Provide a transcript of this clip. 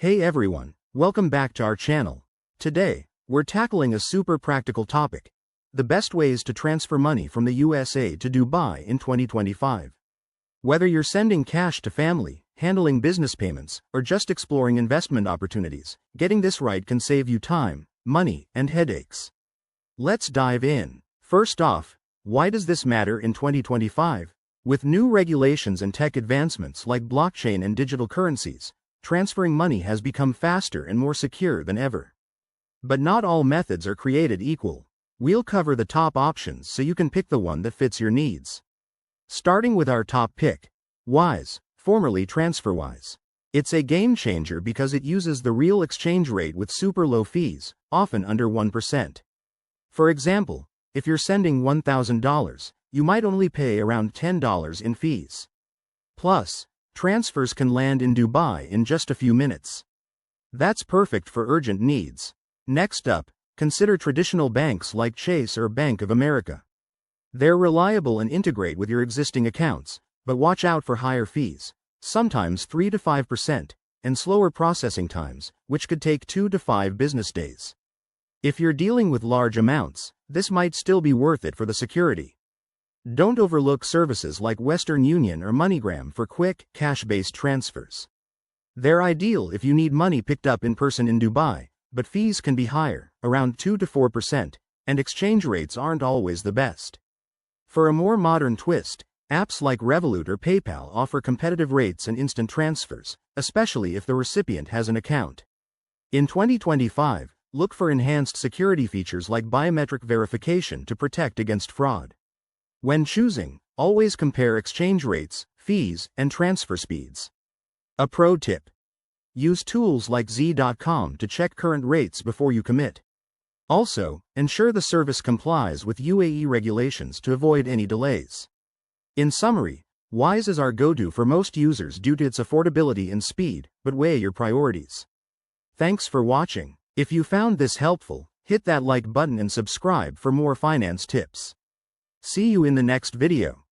Hey everyone, welcome back to our channel. Today, we're tackling a super practical topic: the best ways to transfer money from the USA to Dubai in 2025. Whether you're sending cash to family, handling business payments, or just exploring investment opportunities, getting this right can save you time, money, and headaches. Let's dive in. First off, why does this matter in 2025? With new regulations and tech advancements like blockchain and digital currencies, transferring money has become faster and more secure than ever. But not all methods are created equal. We'll cover the top options so you can pick the one that fits your needs. Starting with our top pick, Wise, formerly TransferWise. It's a game changer because it uses the real exchange rate with super low fees, often under 1%. For example, if you're sending $1,000, you might only pay around $10 in fees. Plus, transfers can land in Dubai in just a few minutes. That's perfect for urgent needs. Next up, consider traditional banks like Chase or Bank of America. They're reliable and integrate with your existing accounts, but watch out for higher fees, sometimes 3 to 5%, and slower processing times, which could take 2 to 5 business days. If you're dealing with large amounts, this might still be worth it for the security. Don't overlook services like Western Union or MoneyGram for quick, cash-based transfers. They're ideal if you need money picked up in person in Dubai, but fees can be higher, around 2 to 4%, and exchange rates aren't always the best. For a more modern twist, apps like Revolut or PayPal offer competitive rates and instant transfers, especially if the recipient has an account. In 2025, look for enhanced security features like biometric verification to protect against fraud. When choosing, always compare exchange rates, fees, and transfer speeds. A pro tip: use tools like Z.com to check current rates before you commit. Also, ensure the service complies with UAE regulations to avoid any delays. In summary, Wise is our go-to for most users due to its affordability and speed, but weigh your priorities. Thanks for watching. If you found this helpful, hit that like button and subscribe for more finance tips. See you in the next video.